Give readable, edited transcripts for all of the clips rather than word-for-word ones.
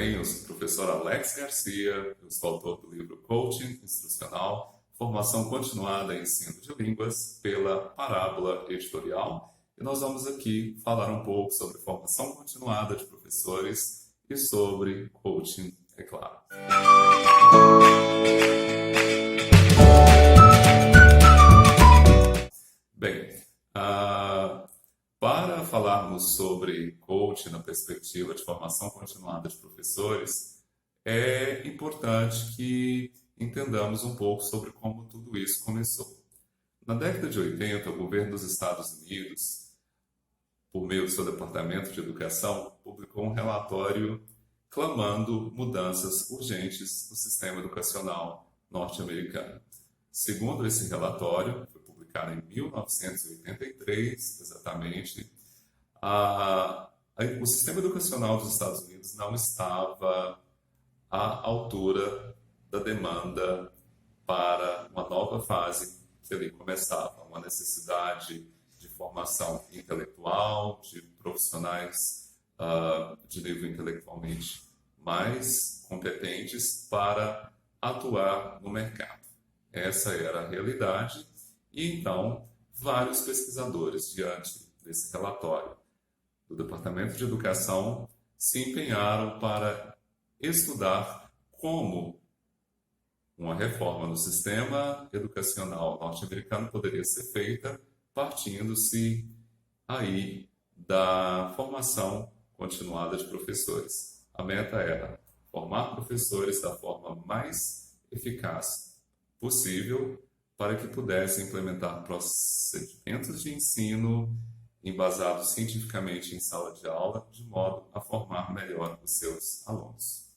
bem? Eu sou o professor Alex Garcia, eu sou autor do livro Coaching Instrucional, Formação Continuada em Ensino de Línguas pela Parábola Editorial. E nós vamos aqui falar um pouco sobre formação continuada de professores e sobre coaching, é claro. Bem, para falarmos sobre coaching na perspectiva de formação continuada de professores, é importante que entendamos um pouco sobre como tudo isso começou. Na década de 80, o governo dos Estados Unidos, por meio do seu Departamento de Educação, publicou um relatório clamando mudanças urgentes no sistema educacional norte-americano. Segundo esse relatório, publicado em 1983, exatamente, o sistema educacional dos Estados Unidos não estava à altura da demanda para uma nova fase que ali começava, uma necessidade de formação intelectual, de profissionais de nível intelectualmente mais competentes para atuar no mercado. Essa era a realidade. E então, vários pesquisadores, diante desse relatório do Departamento de Educação, se empenharam para estudar como uma reforma no sistema educacional norte-americano poderia ser feita, partindo-se aí da formação continuada de professores. A meta era formar professores da forma mais eficaz possível, para que pudessem implementar procedimentos de ensino embasados cientificamente em sala de aula, de modo a formar melhor os seus alunos.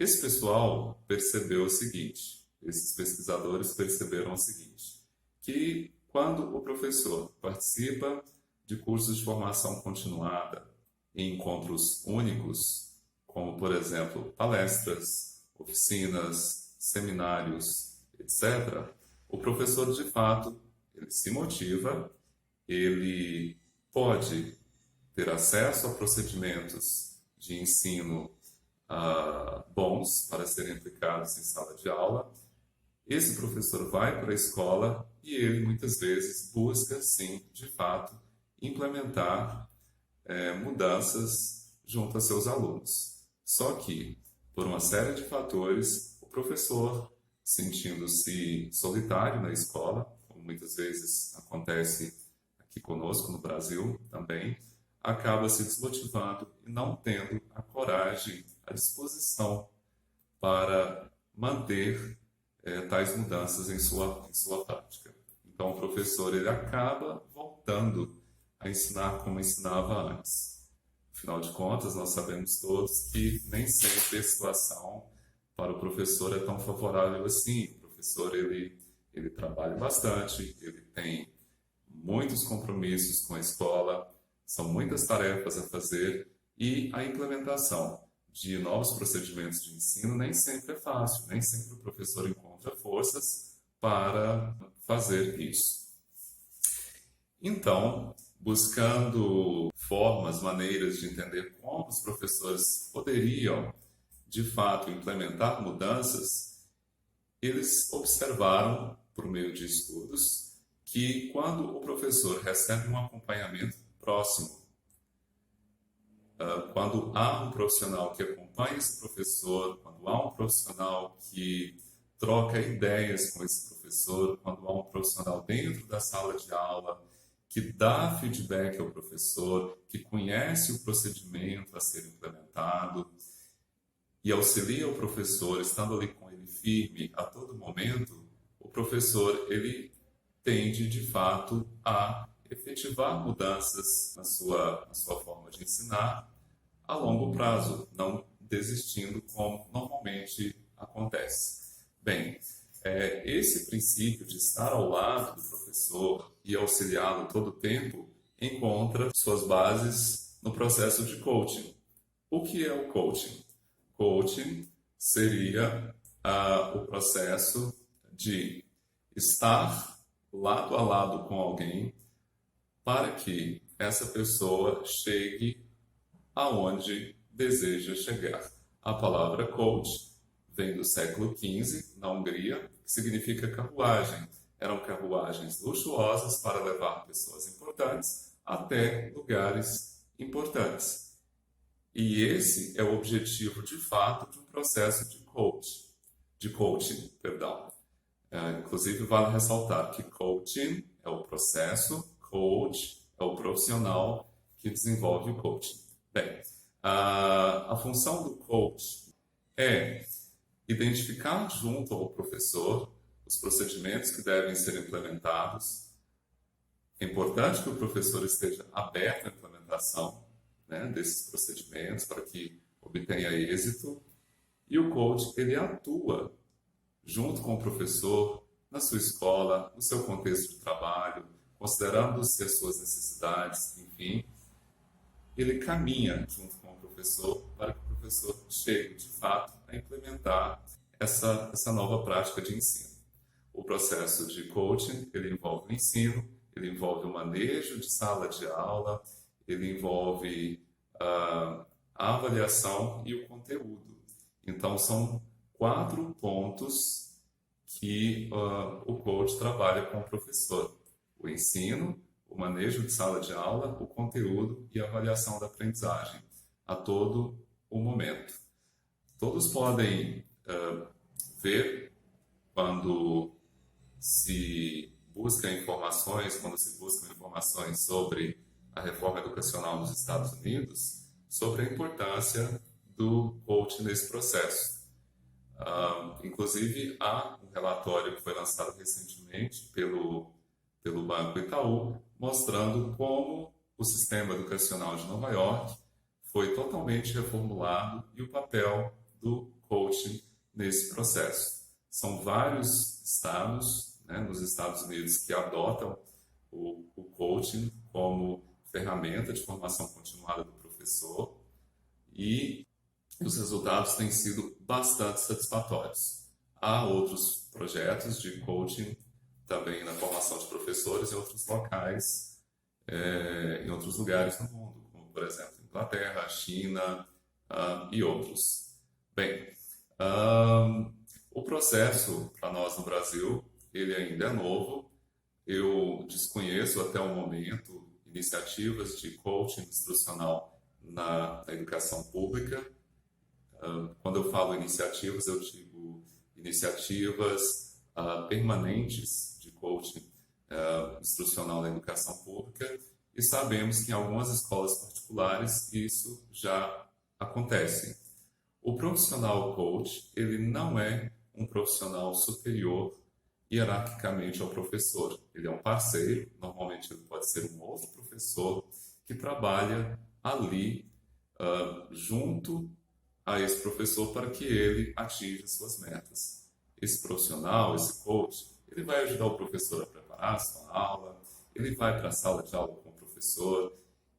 Esse pessoal percebeu o seguinte, esses pesquisadores perceberam o seguinte, que quando o professor participa de cursos de formação continuada em encontros únicos, como, por exemplo, palestras, oficinas, seminários, etc., o professor, de fato, ele se motiva, ele pode ter acesso a procedimentos de ensino bons para serem aplicados em sala de aula. Esse professor vai para a escola e ele, muitas vezes, busca, sim, de fato, implementar mudanças junto a seus alunos. Só que, por uma série de fatores, o professor, sentindo-se solitário na escola, como muitas vezes acontece aqui conosco no Brasil também, acaba se desmotivando e não tendo a coragem, a disposição para manter tais mudanças em sua prática. Então o professor ele acaba voltando a ensinar como ensinava antes. Afinal de contas, nós sabemos todos que nem sempre a situação para o professor é tão favorável assim. O professor ele trabalha bastante, ele tem muitos compromissos com a escola, são muitas tarefas a fazer e a implementação de novos procedimentos de ensino nem sempre é fácil, nem sempre o professor encontra forças para fazer isso. Então, buscando formas, maneiras de entender como os professores poderiam de fato implementar mudanças, eles observaram, por meio de estudos, que quando o professor recebe um acompanhamento próximo, quando há um profissional que acompanha esse professor, quando há um profissional que troca ideias com esse professor, quando há um profissional dentro da sala de aula que dá feedback ao professor, que conhece o procedimento a ser implementado, e auxilia o professor, estando ali com ele firme a todo momento, o professor ele tende, de fato, a efetivar mudanças na sua forma de ensinar a longo prazo, não desistindo como normalmente acontece. Bem, esse princípio de estar ao lado do professor e auxiliá-lo todo o tempo encontra suas bases no processo de coaching. O que é o coaching? Coaching seria o processo de estar lado a lado com alguém para que essa pessoa chegue aonde deseja chegar, A palavra coach vem do século XV, na Hungria, que significa carruagem. Eram carruagens luxuosas para levar pessoas importantes até lugares importantes. E esse é o objetivo, de fato, de um processo de coaching, perdão. Inclusive, vale ressaltar que coaching é o processo, coach é o profissional que desenvolve o coaching. Bem, a função do coach é identificar junto ao professor os procedimentos que devem ser implementados. É importante que o professor esteja aberto à implementação, né, desses procedimentos para que obtenha êxito. E o coach, ele atua junto com o professor na sua escola, no seu contexto de trabalho, considerando-se as suas necessidades, enfim. Ele caminha junto com o professor para que o professor chegue, de fato, a implementar essa nova prática de ensino. O processo de coaching, ele envolve o ensino, ele envolve o manejo de sala de aula, ele envolve a avaliação e o conteúdo. Então, são 4 pontos que o coach trabalha com o professor: o ensino, o manejo de sala de aula, o conteúdo e a avaliação da aprendizagem, a todo o momento. Todos podem ver quando se buscam informações sobre a reforma educacional nos Estados Unidos, sobre a importância do coaching nesse processo. Inclusive, há um relatório que foi lançado recentemente pelo Banco Itaú, mostrando como o sistema educacional de Nova York foi totalmente reformulado e o papel do coaching nesse processo. São vários estados, né, nos Estados Unidos, que adotam o coaching como ferramenta de formação continuada do professor, e os resultados têm sido bastante satisfatórios. Há outros projetos de coaching também na formação de professores em outros locais, em outros lugares do mundo, como, por exemplo, Inglaterra, China e outros. Bem, o processo, para nós no Brasil, ele ainda é novo. Eu desconheço até o momento iniciativas de coaching instrucional na educação pública. Quando eu falo iniciativas, eu digo iniciativas permanentes de coaching instrucional na educação pública, e sabemos que em algumas escolas particulares isso já acontece. O profissional coach, ele não é um profissional superior hierarquicamente ao professor. Ele é um parceiro, normalmente ele pode ser um outro professor que trabalha ali junto a esse professor para que ele atinja suas metas. Esse profissional, esse coach, ele vai ajudar o professor a preparar a sua aula, ele vai para a sala de aula com o professor,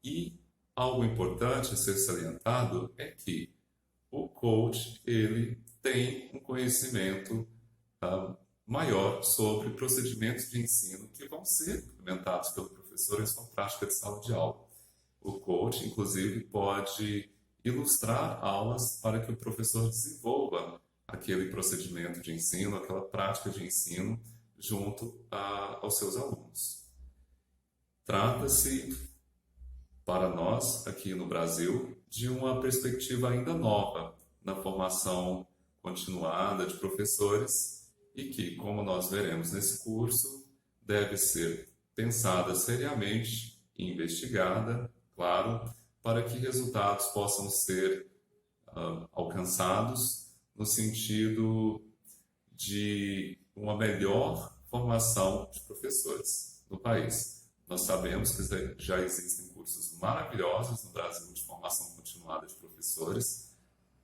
e algo importante a ser salientado é que o coach, ele tem um conhecimento maior sobre procedimentos de ensino que vão ser implementados pelo professor em sua prática de sala de aula. O coach, inclusive, pode ilustrar aulas para que o professor desenvolva aquele procedimento de ensino, aquela prática de ensino junto aos seus alunos. Trata-se, para nós, aqui no Brasil, de uma perspectiva ainda nova na formação continuada de professores e que, como nós veremos nesse curso, deve ser pensada seriamente e investigada, claro, para que resultados possam ser alcançados no sentido de uma melhor formação de professores no país. Nós sabemos que já existem cursos maravilhosos no Brasil de formação continuada de professores,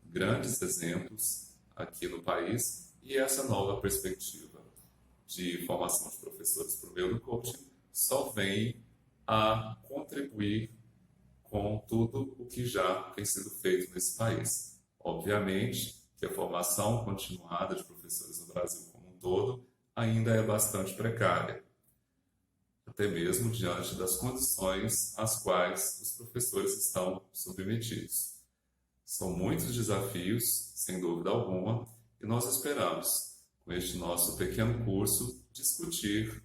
grandes exemplos aqui no país, e essa nova perspectiva de formação de professores por meio do coaching só vem a contribuir com tudo o que já tem sido feito nesse país. Obviamente que a formação continuada de professores no Brasil como um todo ainda é bastante precária, até mesmo diante das condições às quais os professores estão submetidos. São muitos desafios, sem dúvida alguma, e nós esperamos, com este nosso pequeno curso, discutir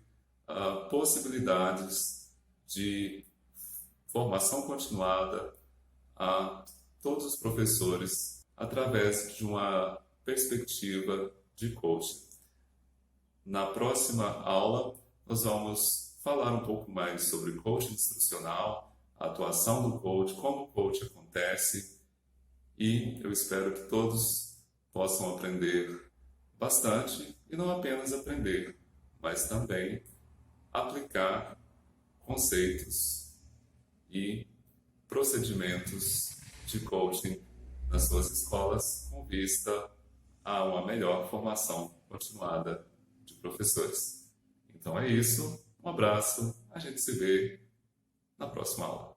possibilidades de formação continuada a todos os professores através de uma perspectiva de coaching. Na próxima aula, nós vamos falar um pouco mais sobre coaching instrucional, a atuação do coach, como o coach acontece, e eu espero que todos possam aprender bastante, e não apenas aprender, mas também aplicar conceitos e procedimentos de coaching nas suas escolas com vista a uma melhor formação continuada de professores. Então é isso, um abraço, a gente se vê na próxima aula.